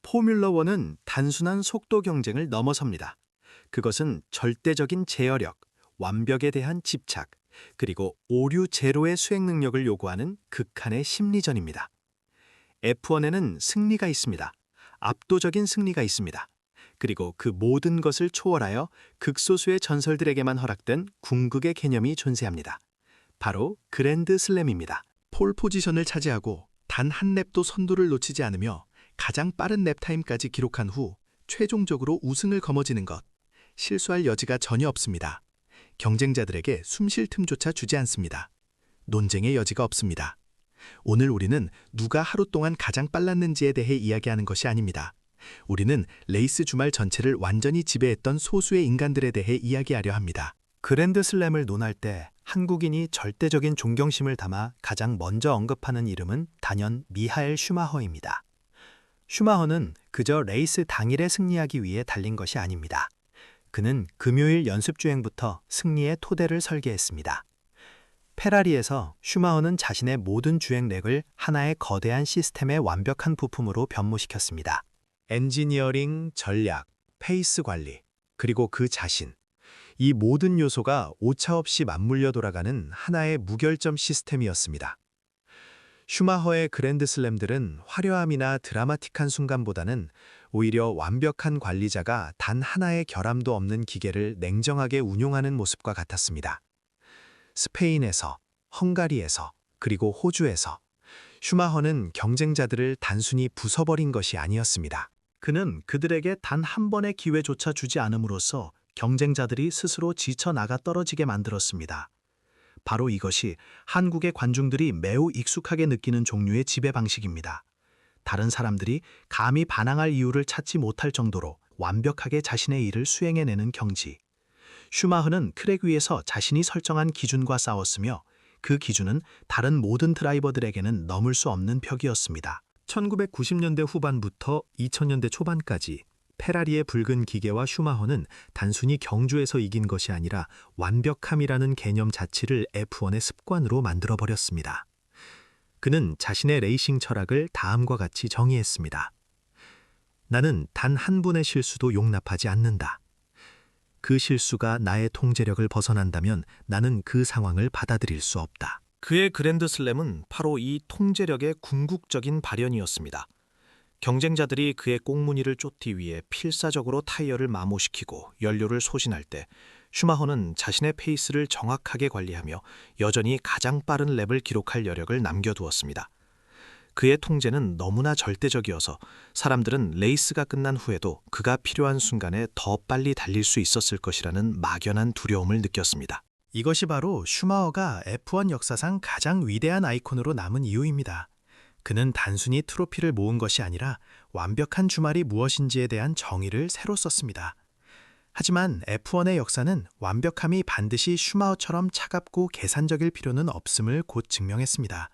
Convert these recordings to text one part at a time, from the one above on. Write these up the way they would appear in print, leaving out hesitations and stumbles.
포뮬러1은 단순한 속도 경쟁을 넘어섭니다. 그것은 절대적인 제어력, 완벽에 대한 집착, 그리고 오류 제로의 수행 능력을 요구하는 극한의 심리전입니다. F1에는 승리가 있습니다. 압도적인 승리가 있습니다. 그리고 그 모든 것을 초월하여 극소수의 전설들에게만 허락된 궁극의 개념이 존재합니다. 바로 그랜드 슬램입니다. 폴 포지션을 차지하고 단 한 랩도 선두를 놓치지 않으며 가장 빠른 랩타임까지 기록한 후 최종적으로 우승을 거머쥐는 것. 실수할 여지가 전혀 없습니다. 경쟁자들에게 숨쉴 틈조차 주지 않습니다. 논쟁의 여지가 없습니다. 오늘 우리는 누가 하루 동안 가장 빨랐는지에 대해 이야기하는 것이 아닙니다. 우리는 레이스 주말 전체를 완전히 지배했던 소수의 인간들에 대해 이야기하려 합니다. 그랜드 슬램을 논할 때 한국인이 절대적인 존경심을 담아 가장 먼저 언급하는 이름은 단연 미하엘 슈마허입니다. 슈마허는 그저 레이스 당일에 승리하기 위해 달린 것이 아닙니다. 그는 금요일 연습주행부터 승리의 토대를 설계했습니다. 페라리에서 슈마허는 자신의 모든 주행 렉을 하나의 거대한 시스템의 완벽한 부품으로 변모시켰습니다. 엔지니어링, 전략, 페이스 관리, 그리고 그 자신. 이 모든 요소가 오차없이 맞물려 돌아가는 하나의 무결점 시스템이었습니다. 슈마허의 그랜드슬램들은 화려함이나 드라마틱한 순간보다는 오히려 완벽한 관리자가 단 하나의 결함도 없는 기계를 냉정하게 운용하는 모습과 같았습니다. 스페인에서, 헝가리에서, 그리고 호주에서 슈마허는 경쟁자들을 단순히 부숴버린 것이 아니었습니다. 그는 그들에게 단 한 번의 기회조차 주지 않음으로써 경쟁자들이 스스로 지쳐 나가 떨어지게 만들었습니다. 바로 이것이 한국의 관중들이 매우 익숙하게 느끼는 종류의 지배 방식입니다. 다른 사람들이 감히 반항할 이유를 찾지 못할 정도로 완벽하게 자신의 일을 수행해내는 경지. 슈마흐는 트랙 위에서 자신이 설정한 기준과 싸웠으며 그 기준은 다른 모든 드라이버들에게는 넘을 수 없는 벽이었습니다. 1990년대 후반부터 2000년대 초반까지 페라리의 붉은 기계와 슈마허는 단순히 경주에서 이긴 것이 아니라 완벽함이라는 개념 자체를 F1의 습관으로 만들어버렸습니다. 그는 자신의 레이싱 철학을 다음과 같이 정의했습니다. 나는 단 한 분의 실수도 용납하지 않는다. 그 실수가 나의 통제력을 벗어난다면 나는 그 상황을 받아들일 수 없다. 그의 그랜드슬램은 바로 이 통제력의 궁극적인 발현이었습니다. 경쟁자들이 그의 꽁무니를 쫓기 위해 필사적으로 타이어를 마모시키고 연료를 소진할 때 슈마허는 자신의 페이스를 정확하게 관리하며 여전히 가장 빠른 랩을 기록할 여력을 남겨두었습니다. 그의 통제는 너무나 절대적이어서 사람들은 레이스가 끝난 후에도 그가 필요한 순간에 더 빨리 달릴 수 있었을 것이라는 막연한 두려움을 느꼈습니다. 이것이 바로 슈마허가 F1 역사상 가장 위대한 아이콘으로 남은 이유입니다. 그는 단순히 트로피를 모은 것이 아니라 완벽한 주말이 무엇인지에 대한 정의를 새로 썼습니다. 하지만 F1의 역사는 완벽함이 반드시 슈마허처럼 차갑고 계산적일 필요는 없음을 곧 증명했습니다.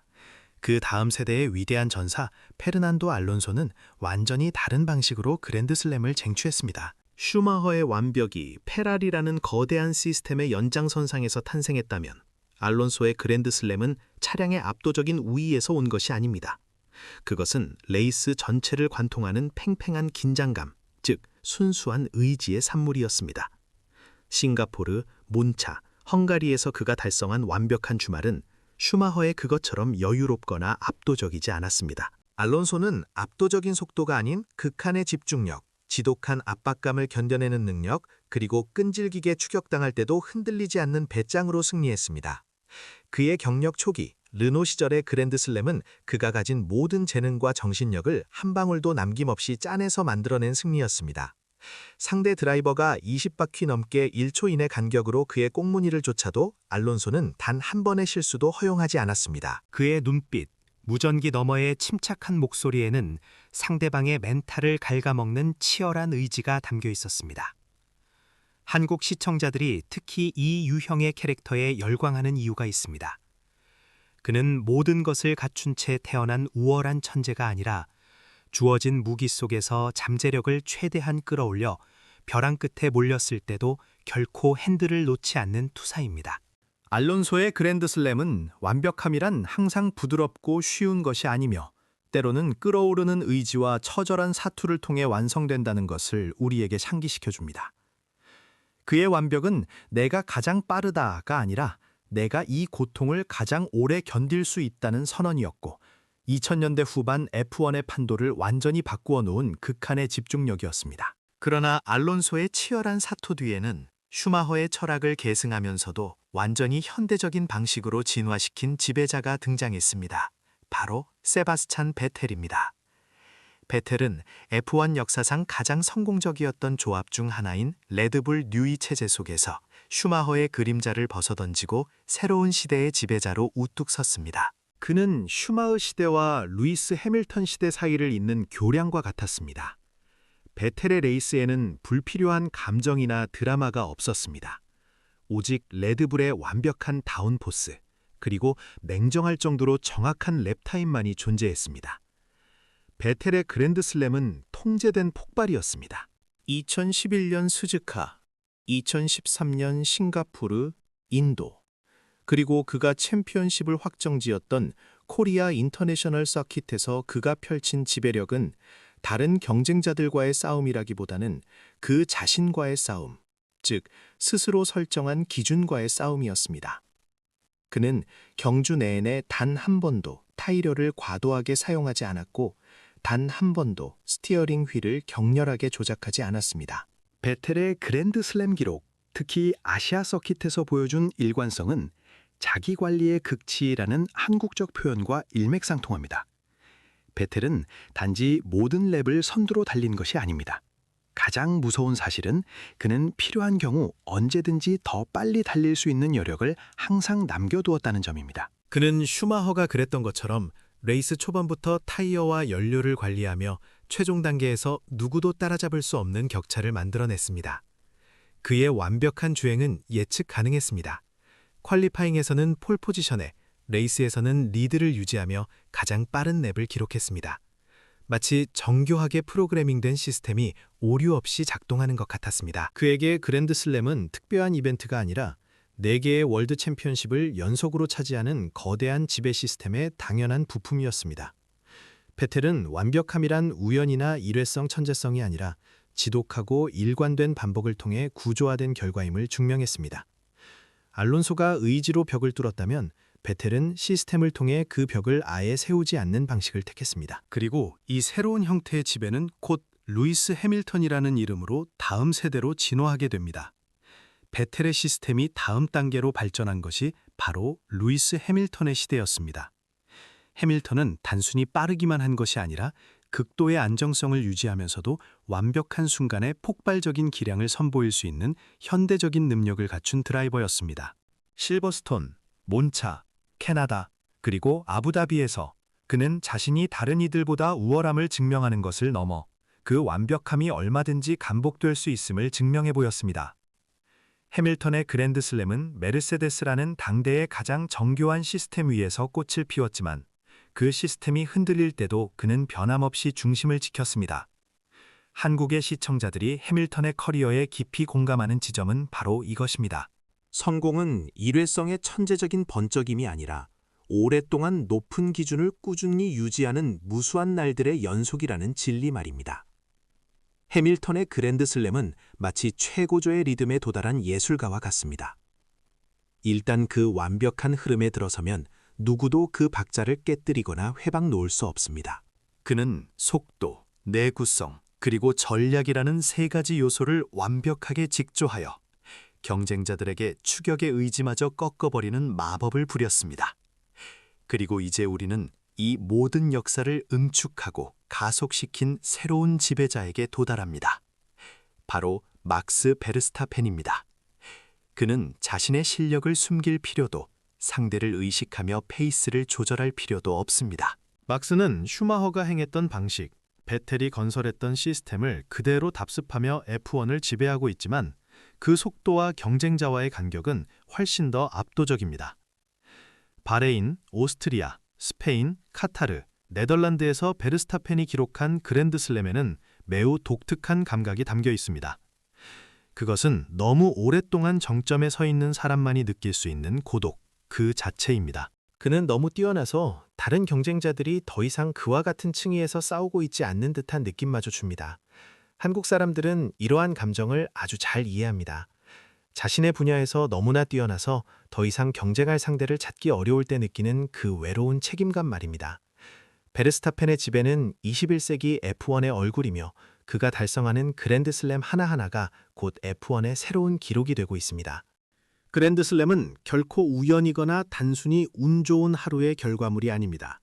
그 다음 세대의 위대한 전사 페르난도 알론소는 완전히 다른 방식으로 그랜드슬램을 쟁취했습니다. 슈마허의 완벽이 페라리라는 거대한 시스템의 연장선상에서 탄생했다면 알론소의 그랜드슬램은 차량의 압도적인 우위에서 온 것이 아닙니다. 그것은 레이스 전체를 관통하는 팽팽한 긴장감, 즉 순수한 의지의 산물이었습니다. 싱가포르, 몬차, 헝가리에서 그가 달성한 완벽한 주말은 슈마허의 그것처럼 여유롭거나 압도적이지 않았습니다. 알론소는 압도적인 속도가 아닌 극한의 집중력, 지독한 압박감을 견뎌내는 능력, 그리고 끈질기게 추격당할 때도 흔들리지 않는 배짱으로 승리했습니다. 그의 경력 초기, 르노 시절의 그랜드슬램은 그가 가진 모든 재능과 정신력을 한 방울도 남김없이 짜내서 만들어낸 승리였습니다. 상대 드라이버가 20바퀴 넘게 1초 이내 간격으로 그의 꽁무니를 쫓아도 알론소는 단 한 번의 실수도 허용하지 않았습니다. 그의 눈빛, 무전기 너머의 침착한 목소리에는 상대방의 멘탈을 갉아먹는 치열한 의지가 담겨 있었습니다. 한국 시청자들이 특히 이 유형의 캐릭터에 열광하는 이유가 있습니다. 그는 모든 것을 갖춘 채 태어난 우월한 천재가 아니라 주어진 무기 속에서 잠재력을 최대한 끌어올려 벼랑 끝에 몰렸을 때도 결코 핸들을 놓지 않는 투사입니다. 알론소의 그랜드슬램은 완벽함이란 항상 부드럽고 쉬운 것이 아니며 때로는 끓어오르는 의지와 처절한 사투를 통해 완성된다는 것을 우리에게 상기시켜줍니다. 그의 완벽은 내가 가장 빠르다가 아니라 내가 이 고통을 가장 오래 견딜 수 있다는 선언이었고, 2000년대 후반 F1의 판도를 완전히 바꾸어 놓은 극한의 집중력이었습니다. 그러나 알론소의 치열한 사투 뒤에는 슈마허의 철학을 계승하면서도 완전히 현대적인 방식으로 진화시킨 지배자가 등장했습니다. 바로 세바스찬 베텔입니다. 베텔은 F1 역사상 가장 성공적이었던 조합 중 하나인 레드불 뉴이 체제 속에서 슈마허의 그림자를 벗어던지고 새로운 시대의 지배자로 우뚝 섰습니다. 그는 슈마허 시대와 루이스 해밀턴 시대 사이를 잇는 교량과 같았습니다. 베텔의 레이스에는 불필요한 감정이나 드라마가 없었습니다. 오직 레드불의 완벽한 다운포스, 그리고 냉정할 정도로 정확한 랩타임만이 존재했습니다. 베텔의 그랜드슬램은 통제된 폭발이었습니다. 2011년 스즈카, 2013년 싱가포르, 인도, 그리고 그가 챔피언십을 확정지었던 코리아 인터내셔널 서킷에서 그가 펼친 지배력은 다른 경쟁자들과의 싸움이라기보다는 그 자신과의 싸움, 즉 스스로 설정한 기준과의 싸움이었습니다. 그는 경주 내내 단 한 번도 타이러를 과도하게 사용하지 않았고 단 한 번도 스티어링 휠을 격렬하게 조작하지 않았습니다. 베텔의 그랜드슬램 기록, 특히 아시아 서킷에서 보여준 일관성은 자기 관리의 극치라는 한국적 표현과 일맥상통합니다. 베텔은 단지 모든 랩을 선두로 달린 것이 아닙니다. 가장 무서운 사실은 그는 필요한 경우 언제든지 더 빨리 달릴 수 있는 여력을 항상 남겨두었다는 점입니다. 그는 슈마허가 그랬던 것처럼 레이스 초반부터 타이어와 연료를 관리하며 최종 단계에서 누구도 따라잡을 수 없는 격차를 만들어냈습니다. 그의 완벽한 주행은 예측 가능했습니다. 퀄리파잉에서는 폴 포지션에, 레이스에서는 리드를 유지하며 가장 빠른 랩을 기록했습니다. 마치 정교하게 프로그래밍된 시스템이 오류 없이 작동하는 것 같았습니다. 그에게 그랜드슬램은 특별한 이벤트가 아니라 4개의 월드 챔피언십을 연속으로 차지하는 거대한 지배 시스템의 당연한 부품이었습니다. 베텔은 완벽함이란 우연이나 일회성 천재성이 아니라 지독하고 일관된 반복을 통해 구조화된 결과임을 증명했습니다. 알론소가 의지로 벽을 뚫었다면 베텔은 시스템을 통해 그 벽을 아예 세우지 않는 방식을 택했습니다. 그리고 이 새로운 형태의 지배는 곧 루이스 해밀턴이라는 이름으로 다음 세대로 진화하게 됩니다. 베텔의 시스템이 다음 단계로 발전한 것이 바로 루이스 해밀턴의 시대였습니다. 해밀턴은 단순히 빠르기만 한 것이 아니라 극도의 안정성을 유지하면서도 완벽한 순간에 폭발적인 기량을 선보일 수 있는 현대적인 능력을 갖춘 드라이버였습니다. 실버스톤, 몬차, 캐나다, 그리고 아부다비에서 그는 자신이 다른 이들보다 우월함을 증명하는 것을 넘어 그 완벽함이 얼마든지 반복될 수 있음을 증명해 보였습니다. 해밀턴의 그랜드슬램은 메르세데스라는 당대의 가장 정교한 시스템 위에서 꽃을 피웠지만 그 시스템이 흔들릴 때도 그는 변함없이 중심을 지켰습니다. 한국의 시청자들이 해밀턴의 커리어에 깊이 공감하는 지점은 바로 이것입니다. 성공은 일회성의 천재적인 번쩍임이 아니라 오랫동안 높은 기준을 꾸준히 유지하는 무수한 날들의 연속이라는 진리 말입니다. 해밀턴의 그랜드슬램은 마치 최고조의 리듬에 도달한 예술가와 같습니다. 일단 그 완벽한 흐름에 들어서면 누구도 그 박자를 깨뜨리거나 회방 놓을 수 없습니다. 그는 속도, 내구성, 그리고 전략이라는 3가지 요소를 완벽하게 직조하여 경쟁자들에게 추격의 의지마저 꺾어버리는 마법을 부렸습니다. 그리고 이제 우리는 이 모든 역사를 응축하고 가속시킨 새로운 지배자에게 도달합니다. 바로 막스 베르스타펜입니다. 그는 자신의 실력을 숨길 필요도, 상대를 의식하며 페이스를 조절할 필요도 없습니다. 막스는 슈마허가 행했던 방식, 베텔이 건설했던 시스템을 그대로 답습하며 F1을 지배하고 있지만 그 속도와 경쟁자와의 간격은 훨씬 더 압도적입니다. 바레인, 오스트리아, 스페인, 카타르, 네덜란드에서 베르스타펜이 기록한 그랜드슬램에는 매우 독특한 감각이 담겨 있습니다. 그것은 너무 오랫동안 정점에 서 있는 사람만이 느낄 수 있는 고독 그 자체입니다. 그는 너무 뛰어나서 다른 경쟁자들이 더 이상 그와 같은 층위에서 싸우고 있지 않는 듯한 느낌마저 줍니다. 한국 사람들은 이러한 감정을 아주 잘 이해합니다. 자신의 분야에서 너무나 뛰어나서 더 이상 경쟁할 상대를 찾기 어려울 때 느끼는 그 외로운 책임감 말입니다. 베르스타펜의 지배는 21세기 F1의 얼굴이며 그가 달성하는 그랜드슬램 하나하나가 곧 F1의 새로운 기록이 되고 있습니다. 그랜드슬램은 결코 우연이거나 단순히 운 좋은 하루의 결과물이 아닙니다.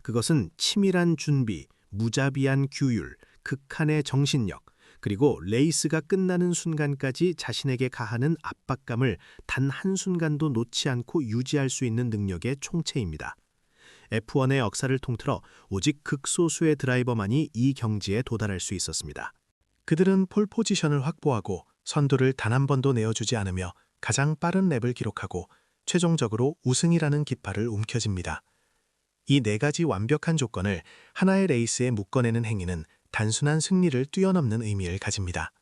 그것은 치밀한 준비, 무자비한 규율, 극한의 정신력, 그리고 레이스가 끝나는 순간까지 자신에게 가하는 압박감을 단 한순간도 놓지 않고 유지할 수 있는 능력의 총체입니다. F1의 역사를 통틀어 오직 극소수의 드라이버만이 이 경지에 도달할 수 있었습니다. 그들은 폴 포지션을 확보하고 선두를 단 한 번도 내어주지 않으며 가장 빠른 랩을 기록하고 최종적으로 우승이라는 깃발을 움켜쥡니다. 이 네 가지 완벽한 조건을 하나의 레이스에 묶어내는 행위는 단순한 승리를 뛰어넘는 의미를 가집니다.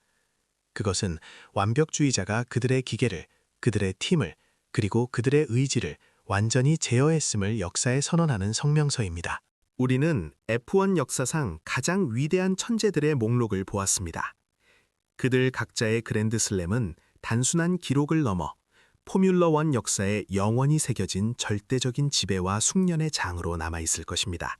그것은 완벽주의자가 그들의 기계를, 그들의 팀을, 그리고 그들의 의지를 완전히 제어했음을 역사에 선언하는 성명서입니다. 우리는 F1 역사상 가장 위대한 천재들의 목록을 보았습니다. 그들 각자의 그랜드슬램은 단순한 기록을 넘어 포뮬러1 역사에 영원히 새겨진 절대적인 지배와 숙련의 장으로 남아있을 것입니다.